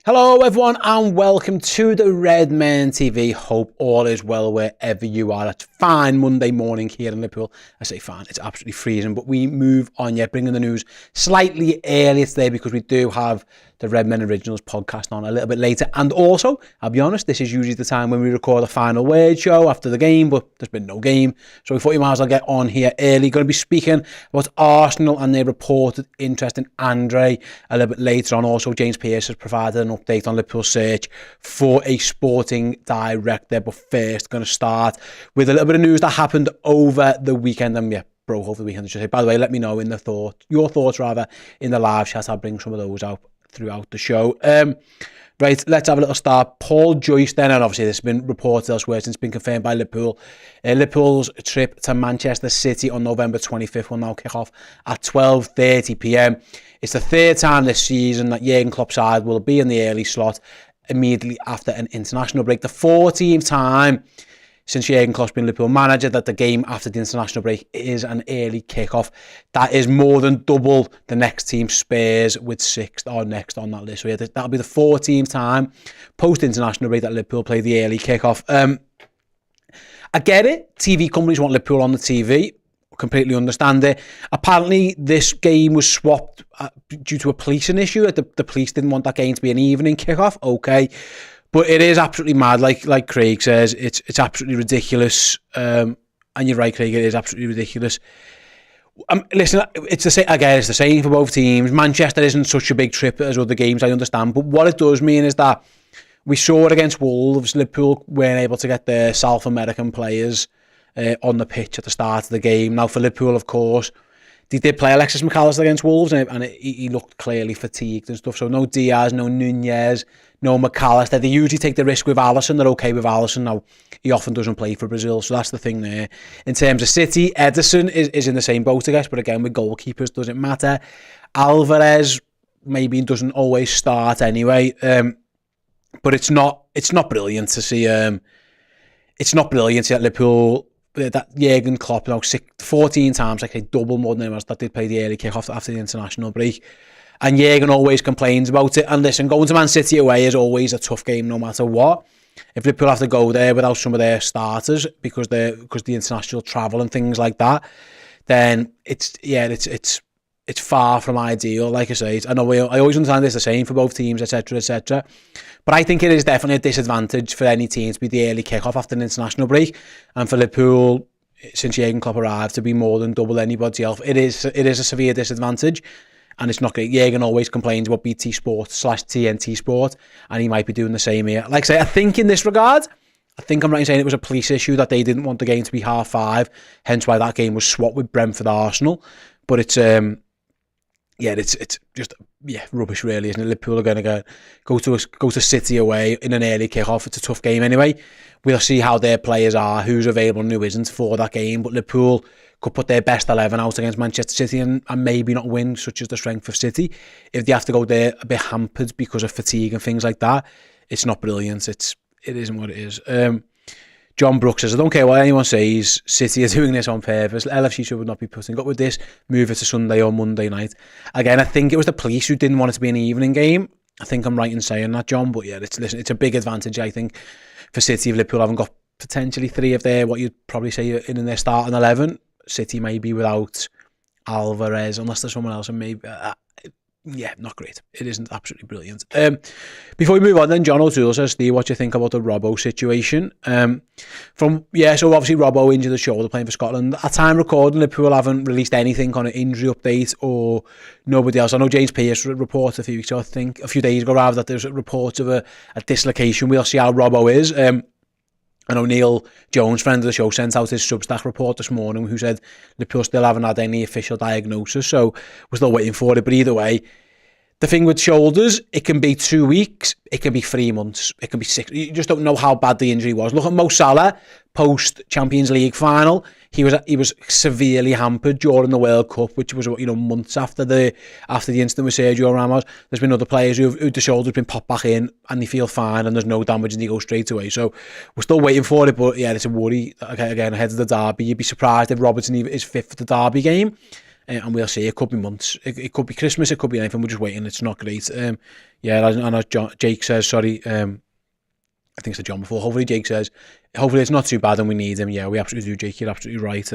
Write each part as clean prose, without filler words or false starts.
Hello everyone and welcome to the Red Men TV. Hope all is well wherever you are. It's fine Monday morning here in Liverpool. I say fine, it's absolutely freezing, but we move on yet, bringing the news slightly earlier today because we do have the Red Men Originals podcast on a little bit later. And also, I'll be honest, this is usually the time when we record a final word show after the game, but there's been no game. So we thought you might as well get on here early. Going to be speaking about Arsenal and their reported interest in Andre a little bit later on. Also, James Pearce has provided an update on Liverpool's search for a sporting director. But first, going to start with a little bit of news that happened over the weekend. And broke over the weekend, I should say. By the way, let me know in the your thoughts in the live chat. I'll bring some of those out throughout the show. Right, let's have a little start. Paul Joyce then, and obviously this has been reported elsewhere since it's been confirmed by Liverpool. Liverpool's trip to Manchester City on November 25th will now kick off at 12:30 p.m. It's the third time this season that Jurgen Klopp's side will be in the early slot immediately after an international break. The 14th time since Jurgen Klopp's been Liverpool manager that the game after the international break is an early kickoff. That is more than double the next team, Spurs, with sixth or next on that list. So that'll be the 14th time post-international break that Liverpool play the early kickoff. I get it. TV companies want Liverpool on the TV. Completely understand it. Apparently, this game was swapped due to a policing issue. The police didn't want that game to be an evening kickoff. Okay. But it is absolutely mad, like Craig says, it's absolutely ridiculous. And you're right, Craig, it is absolutely ridiculous. Listen, it's the same. Again, it's the same for both teams. Manchester isn't such a big trip as other games, I understand. But what it does mean is that we saw it against Wolves. Liverpool weren't able to get their South American players on the pitch at the start of the game. Now, for Liverpool, of course, they did play Alexis Mac Allister against Wolves, and he looked clearly fatigued and stuff. So no Diaz, no Nunez, no Mac Allister. They usually take the risk with Alisson. They're okay with Alisson. Now, he often doesn't play for Brazil, so that's the thing there. In terms of City, Ederson is in the same boat, I guess, but again, with goalkeepers, doesn't matter. Alvarez maybe doesn't always start anyway, but it's not brilliant to see. It's not brilliant to see Liverpool. That Jurgen Klopp, 14 times, like a double more than anyone else that did play the early kick-off after the international break. And Jurgen always complains about it. And listen, going to Man City away is always a tough game no matter what. If Liverpool have to go there without some of their starters because the international travel and things like that, then it's far from ideal. Like I say, I always understand it's the same for both teams, etc., etc. But I think it is definitely a disadvantage for any team to be the early kick-off after an international break, and for Liverpool, since Jurgen Klopp arrived, to be more than double anybody else. It is a severe disadvantage, and it's not great. Jurgen always complains about BT Sport / TNT Sport, and he might be doing the same here. Like I say, I think in this regard, I'm right in saying it was a police issue that they didn't want the game to be 5:30, hence why that game was swapped with Brentford Arsenal. But it's just rubbish, really, isn't it? Liverpool are going to go to City away in an early kick-off. It's a tough game anyway. We'll see how their players are, who's available and who isn't for that game. But Liverpool could put their best 11 out against Manchester City and maybe not win, such as the strength of City. If they have to go there a bit hampered because of fatigue and things like that, it's not brilliant. It isn't what it is. John Brooks says, I don't care what anyone says, City are doing this on purpose. LFC should not be putting up with this. Move it to Sunday or Monday night. Again, I think it was the police who didn't want it to be an evening game. I think I'm right in saying that, John. But yeah, it's a big advantage, I think, for City if Liverpool haven't got potentially three of their, what you'd probably say in their starting 11. City may be without Alvarez, unless there's someone else, and maybe... not great. It isn't absolutely brilliant. Before we move on then, John O'Toole says, Steve, what do you think about the Robbo situation? So obviously Robbo injured the shoulder playing for Scotland. At time recording, Liverpool haven't released anything on an injury update or nobody else. I know James Pearce reported a few days ago rather, that there's reports of a dislocation. We'll see how Robbo is. I know Neil Jones, friend of the show, sent out his Substack report this morning who said Liverpool still haven't had any official diagnosis, so we're still waiting for it. But either way, the thing with shoulders, it can be 2 weeks, it can be 3 months, it can be 6. You just don't know how bad the injury was. Look at Mo Salah, post-Champions League final. He was severely hampered during the World Cup, which was months after the incident with Sergio Ramos. There's been other players who the shoulder's been popped back in and they feel fine and there's no damage and they go straight away. So we're still waiting for it, but yeah, it's a worry. Again, ahead of the derby, you'd be surprised if Robertson is fit for the derby game. and we'll see. It could be months. It could be Christmas. It could be anything. We're just waiting. It's not great. Yeah, and as Jake says, sorry, I think it's the John before. Hopefully Jake says, hopefully it's not too bad and we need him. Yeah, we absolutely do, Jake. You're absolutely right.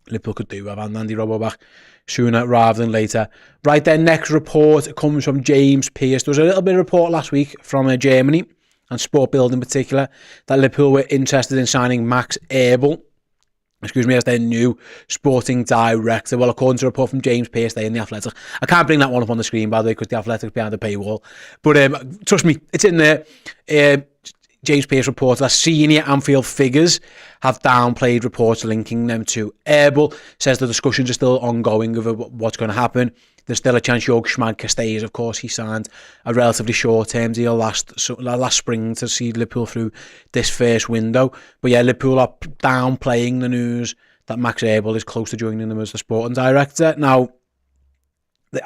Liverpool could do have Andy Robbo back sooner rather than later. Right then, next report comes from James Pearce. There was a little bit of report last week from Germany and Sport Bild in particular that Liverpool were interested in signing Max Eberl, as their new sporting director. Well, according to a report from James Pearce, they in the Athletic. I can't bring that one up on the screen, by the way, because the Athletic's behind the paywall. But trust me, it's in there. James Pearce reports that Senior Anfield figures have downplayed reports linking them to Eberl. Says the discussions are still ongoing over what's going to happen. There's still a chance Jörg Schmadtke stays. Of course, he signed a relatively short-term deal last spring to see Liverpool through this first window. But yeah, Liverpool are downplaying the news that Max Eberl is close to joining them as the sporting director. Now,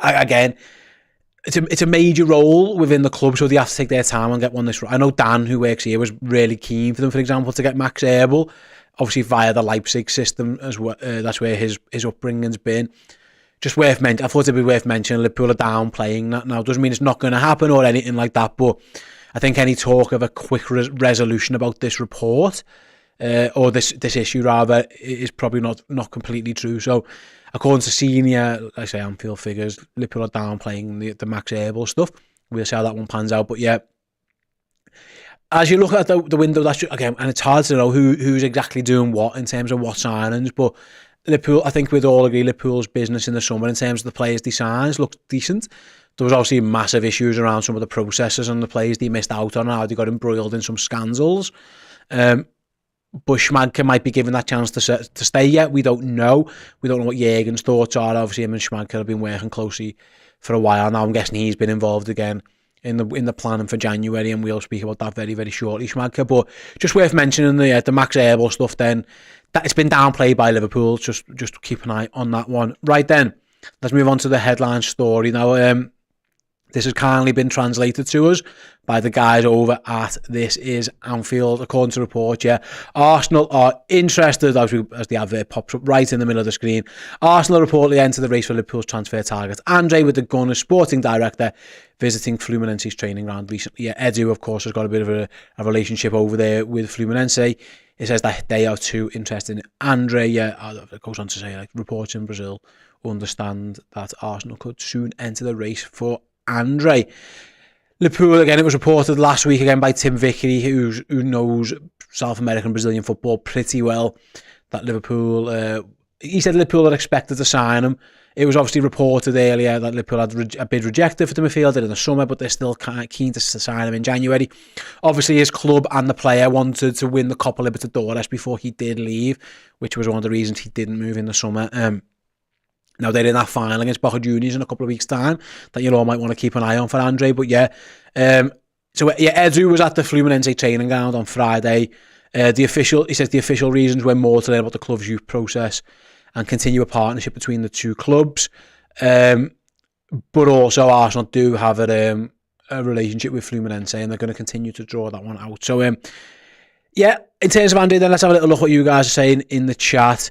again, it's a major role within the club, so they have to take their time and get one this right. I know Dan, who works here, was really keen for them, for example, to get Max Eberl, obviously via the Leipzig system as well. That's where his upbringing's been. Just worth mentioning. I thought it'd be worth mentioning. Liverpool are downplaying that now. Doesn't mean it's not going to happen or anything like that, but I think any talk of a quick resolution about this report or this issue rather is probably not completely true. So, according to Senior, like I say, Anfield figures, Liverpool are downplaying the Max Eberl stuff. We'll see how that one pans out. But yeah, as you look at the window, that's again, and it's hard to know who's exactly doing what in terms of what signings. But Liverpool, I think we'd all agree, Liverpool's business in the summer in terms of the players they signed looks decent. There was obviously massive issues around some of the processes and the players they missed out on, how they got embroiled in some scandals. But Schmadtke might be given that chance to stay yet. We don't know. We don't know what Jürgen's thoughts are. Obviously, him and Schmadtke have been working closely for a while now. I'm guessing he's been involved again in the planning for January, and we'll speak about that very, very shortly, Schmadtke. But just worth mentioning the Max Eberl stuff then. That it's been downplayed by Liverpool. Just keep an eye on that one. Right then, let's move on to the headline story now. This has kindly been translated to us by the guys over at This Is Anfield. According to report, yeah, Arsenal are interested, as the advert pops up right in the middle of the screen. Arsenal reportedly enter the race for Liverpool's transfer target. Andre with the Gunners sporting director visiting Fluminense's training ground recently. Yeah, Edu, of course, has got a bit of a relationship over there with Fluminense. It says that they are too interested in Andre. Yeah, it goes on to say, like, reports in Brazil understand that Arsenal could soon enter the race for Andre. Liverpool, again, it was reported last week again by Tim Vickery, who knows South American Brazilian football pretty well, that Liverpool, he said Liverpool had expected to sign him. It was obviously reported earlier that Liverpool had a bid rejected for the midfielder in the summer, but they're still kind of keen to sign him in January. Obviously, his club and the player wanted to win the Copa Libertadores before he did leave, which was one of the reasons he didn't move in the summer. Now, they're in that final against Boca Juniors in a couple of weeks' time that you all might want to keep an eye on for Andre. But yeah, Edu was at the Fluminense training ground on Friday. He says the official reasons were more to learn about the club's youth process and continue a partnership between the two clubs. But also, Arsenal do have a relationship with Fluminense, and they're going to continue to draw that one out. So, yeah, in terms of Andre, then let's have a little look what you guys are saying in the chat.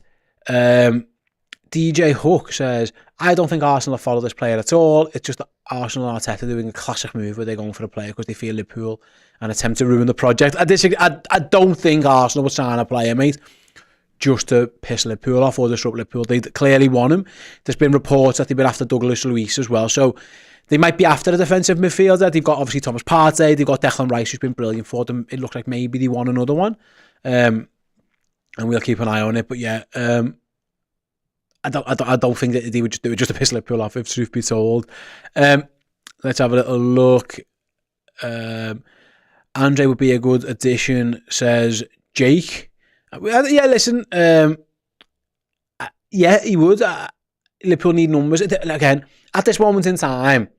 DJ Hook says, I don't think Arsenal follow this player at all. It's just that Arsenal and Arteta doing a classic move where they're going for a player because they feel Liverpool and attempt to ruin the project. I don't think Arsenal would sign a player, mate, just to piss Liverpool off or disrupt Liverpool. They clearly want him. There's been reports that they've been after Douglas Luiz as well. So they might be after a defensive midfielder. They've got obviously Thomas Partey. They've got Declan Rice, who's been brilliant for them. It looks like maybe they want another one. And we'll keep an eye on it. But yeah, I don't think that they would just do it just to piss Liverpool off, if truth be told. Let's have a little look. Andre would be a good addition, says Jake. Yeah, listen. Yeah, he would. Liverpool need numbers. Again, at this moment in time,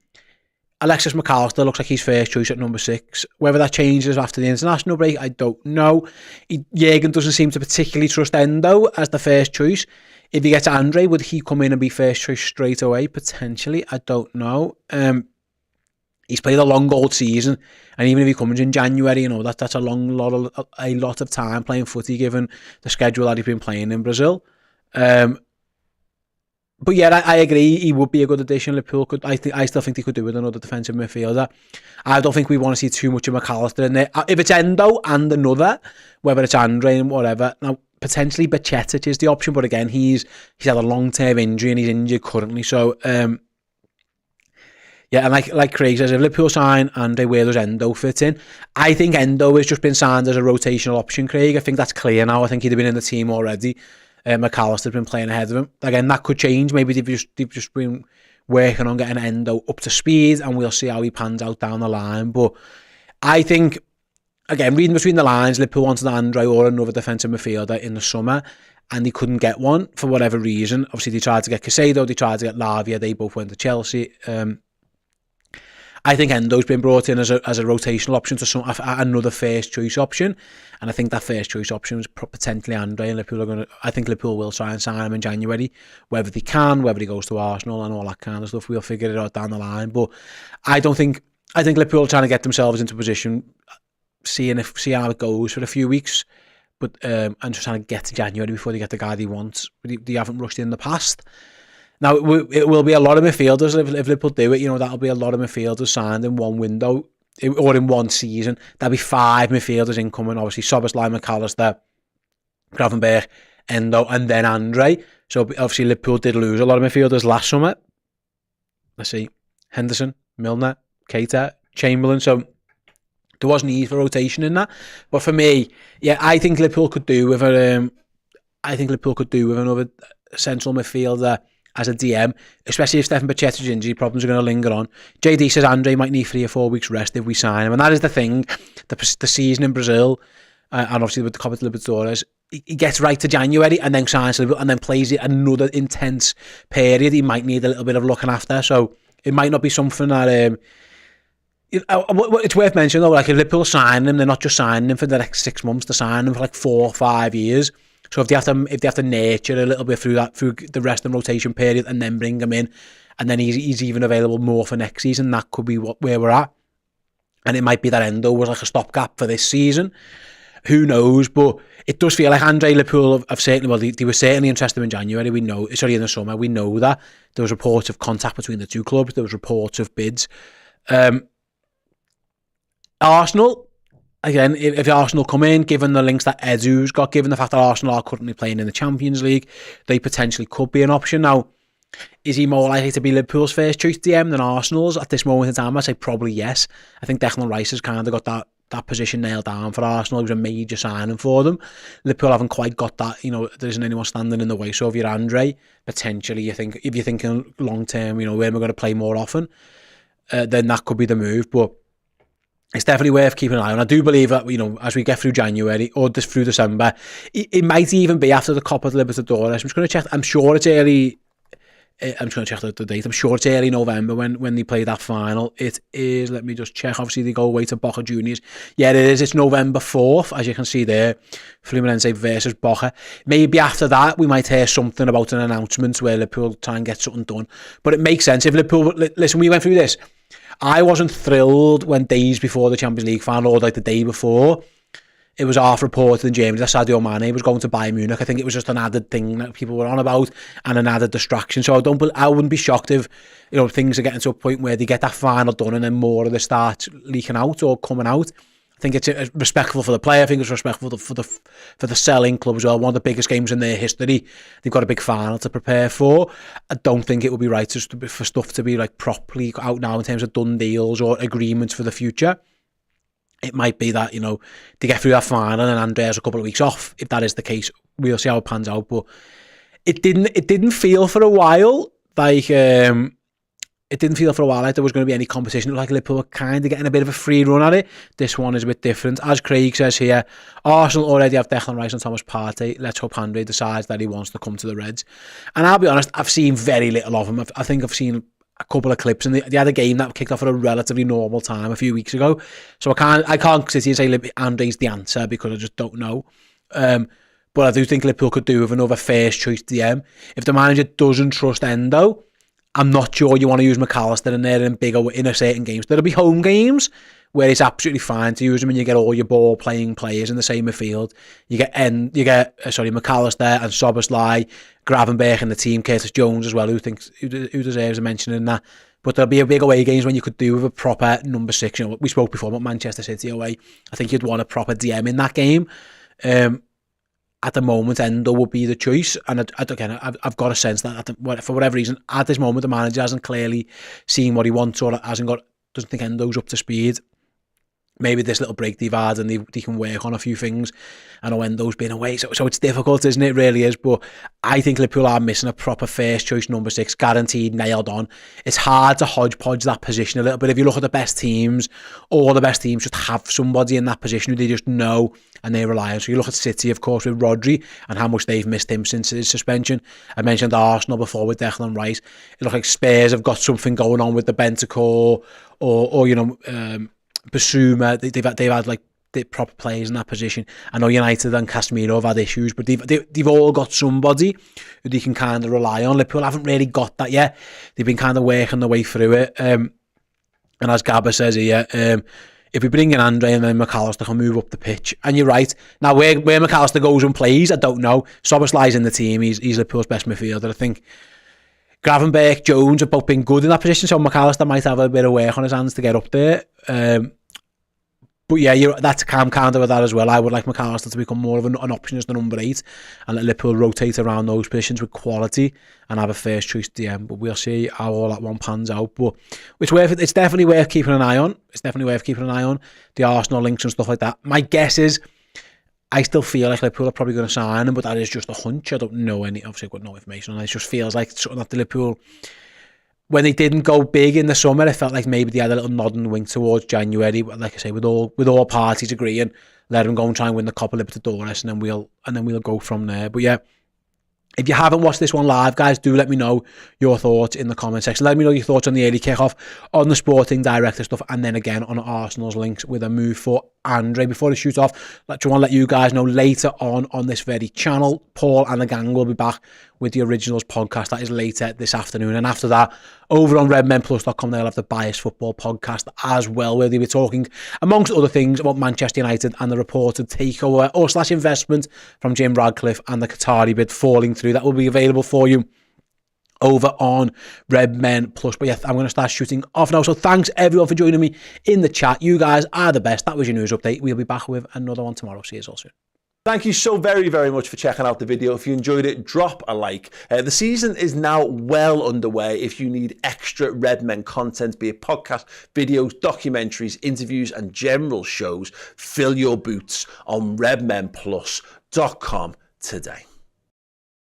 Alexis McAllister looks like he's first choice at number 6. Whether that changes after the international break, I don't know. Jürgen doesn't seem to particularly trust Endo as the first choice. If he gets Andre, would he come in and be first choice straight away? Potentially, I don't know. He's played a long old season, and even if he comes in January, you know that's a lot of time playing footy given the schedule that he's been playing in Brazil. But yeah, I agree. He would be a good addition. Liverpool could. I still think they could do with another defensive midfielder. I don't think we want to see too much of McAllister in there. If it's Endo and another, whether it's Andre and whatever. Now potentially Bajcetic is the option, but again, he's had a long-term injury and he's injured currently. So yeah, and like Craig says, if Liverpool sign Andre, where does Endo fit in? I think Endo has just been signed as a rotational option, Craig. I think that's clear now. I think he'd have been in the team already. McAllister's been playing ahead of him. Again, that could change. Maybe they've just been working on getting Endo up to speed, and we'll see how he pans out down the line. But I think, again, reading between the lines, Liverpool wanted Andre or another defensive midfielder in the summer, and they couldn't get one for whatever reason. Obviously, they tried to get Caicedo, they tried to get Lavia, they both went to Chelsea. I think Endo's been brought in as a rotational option to another first choice option, and I think that first choice option is potentially Andre. And I think Liverpool will try and sign him in January, whether they can, whether he goes to Arsenal and all that kind of stuff. We'll figure it out down the line. But I think Liverpool are trying to get themselves into position, see how it goes for a few weeks, but and just trying to get to January before they get the guy they want. They haven't rushed in the past. Now, it will be a lot of midfielders if Liverpool do it. That'll be a lot of midfielders signed in one window or in one season. There'll be 5 midfielders incoming. Obviously, Szoboszlai, McAllister, Gravenberch, Endo, and then Andre. So, obviously, Liverpool did lose a lot of midfielders last summer. Let's see. Henderson, Milner, Keita, Chamberlain. So, there was need for rotation in that. But for me, yeah, I think Liverpool could do with another central midfielder as a DM, especially if Stefan Bajcetic's injury problems are going to linger on. JD says Andre might need 3 or 4 weeks rest if we sign him, and that is the thing. The season in Brazil, and obviously with the Copa Libertadores, he gets right to January and then signs and then plays it another intense period. He might need a little bit of looking after, so it might not be something that. It's worth mentioning though, like if Liverpool sign him, they're not just signing him for the next 6 months; they're signing him for like 4 or 5 years. So if they have to nurture a little bit through the rest and rotation period, and then bring him in, and then he's even available more for next season, that could be where we're at. And it might be that Endo was like a stopgap for this season. Who knows? But it does feel like Andre, Liverpool have certainly, they were certainly interested in January. We know, in the summer, we know that there was reports of contact between the two clubs. There was reports of bids. Arsenal. Again, if Arsenal come in, given the links that Edu's got, given the fact that Arsenal are currently playing in the Champions League, they potentially could be an option. Now, is he more likely to be Liverpool's first choice DM than Arsenal's at this moment in time? I'd say probably yes. I think Declan Rice has kind of got that position nailed down for Arsenal. He was a major signing for them. Liverpool haven't quite got that. There isn't anyone standing in the way. So if you're Andre, potentially if you're thinking long term, where we're going to play more often, then that could be the move. But it's definitely worth keeping an eye on. I do believe that, as we get through January or just through December, it might even be after the Copa Libertadores. I'm just going to check. I'm sure it's early. I'm just going to check the date. I'm sure it's early November when they play that final. It is, let me just check. Obviously, they go away to Boca Juniors. Yeah, it is. It's November 4th, as you can see there. Fluminense versus Boca. Maybe after that, we might hear something about an announcement where Liverpool try and get something done. But it makes sense. If Liverpool, listen, we went through this. I wasn't thrilled when days before the Champions League final, or like the day before, it was half reported in Germany that Sadio Mane was going to Bayern Munich. I think it was just an added thing that people were on about and an added distraction. So I wouldn't be shocked if things are getting to a point where they get that final done and then more of the starts leaking out or coming out. I think it's respectful for the player. I think it's respectful for the selling club as well. One of the biggest games in their history. They've got a big final to prepare for. I don't think it would be right for stuff to be like properly out now in terms of done deals or agreements for the future. It might be that, they get through that final and Andre has a couple of weeks off. If that is the case, we'll see how it pans out. But it didn't feel for a while like there was going to be any competition. It was like Liverpool were kind of getting a bit of a free run at it. This one is a bit different. As Craig says here, Arsenal already have Declan Rice and Thomas Partey. Let's hope Andre decides that he wants to come to the Reds. And I'll be honest, I've seen very little of him. I think I've seen a couple of clips, and they had a game that kicked off at a relatively normal time a few weeks ago. So I can't sit here and say Andre's the answer because I just don't know. But I do think Liverpool could do with another first choice DM. If the manager doesn't trust Endo, I'm not sure you want to use McAllister in there in a certain games. There'll be home games where it's absolutely fine to use them and you get all your ball playing players in the same midfield. You get McAllister and Szoboszlai, Gravenberch in the team, Curtis Jones as well, who deserves a mention in that. But there'll be a big away games when you could do with a proper number 6. You know, we spoke before about Manchester City away. I think you'd want a proper DM in that game. At the moment, Endo would be the choice. And I've got a sense that for whatever reason, at this moment, the manager hasn't clearly seen what he wants or doesn't think Endo's up to speed. Maybe this little break they've had and they can work on a few things. I know Endo's been away, so it's difficult, isn't it? It really is. But I think Liverpool are missing a proper first choice number 6, guaranteed, nailed on. It's hard to hodgepodge that position a little bit. If you look at the best teams, all the best teams just have somebody in that position who they just know and they rely on. So you look at City, of course, with Rodri and how much they've missed him since his suspension. I mentioned Arsenal before with Declan Rice. It looks like Spurs have got something going on with the Bentancur or Basuma. They've had like the proper players in that position. I know United and Casemiro have had issues, but they've all got somebody who they can kind of rely on. Liverpool haven't really got that yet. They've been kind of working their way through it. And as Gabba says here, if we bring in Andre and then McAllister can move up the pitch, and you're right. Now where McAllister goes and plays, I don't know. Szoboszlai's in the team. He's Liverpool's best midfielder. I think Gravenberch, Jones have both been good in that position, so McAllister might have a bit of work on his hands to get up there. But yeah, I'm kind of with that as well. I would like McAllister to become more of an option as the number 8 and let Liverpool rotate around those positions with quality and have a first choice DM. But we'll see how all that one pans out. But it's definitely worth keeping an eye on. The Arsenal links and stuff like that. My guess is I still feel like Liverpool are probably going to sign him, but that is just a hunch. I don't know obviously I've got no information on it. It just feels like something that the Liverpool, when they didn't go big in the summer, it felt like maybe they had a little nod and wink towards January. Like I say, with all parties agreeing, let them go and try and win the Copa Libertadores, and then we'll go from there. But yeah, if you haven't watched this one live, guys, do let me know your thoughts in the comment section. Let me know your thoughts on the early kickoff, on the sporting director stuff, and then again on Arsenal's links with a move for Andre. Before I shoot off, I want to let you guys know later on this very channel, Paul and the gang will be back with the Originals podcast. That is later this afternoon. And after that, over on redmenplus.com, they'll have the Bias Football podcast as well, where they'll be talking, amongst other things, about Manchester United and the reported takeover or / investment from Jim Radcliffe and the Qatari bid falling through. That will be available for you over on Red Men Plus. But yeah, I'm going to start shooting off now. So thanks everyone for joining me in the chat. You guys are the best. That was your news update. We'll be back with another one tomorrow. See you all soon. Thank you so very, very much for checking out the video. If you enjoyed it, drop a like. The season is now well underway. If you need extra Red Men content, be it podcast, videos, documentaries, interviews, and general shows, fill your boots on redmenplus.com today.